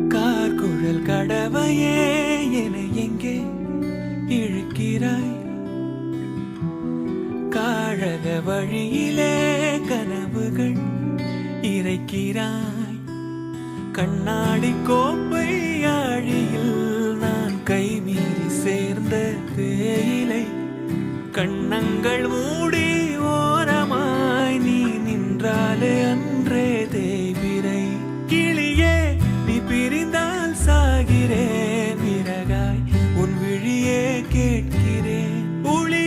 கார்குழல் கடவையே என எங்கே இழுக்கிறாய்? காழக வழியிலே கனவுகள் இறைக்கிறாய். கண்ணாடி கோப்பை ஆழியில் நான் கைமீறி சேர்ந்த தேயிலை. கண்ணங்கள் மூடி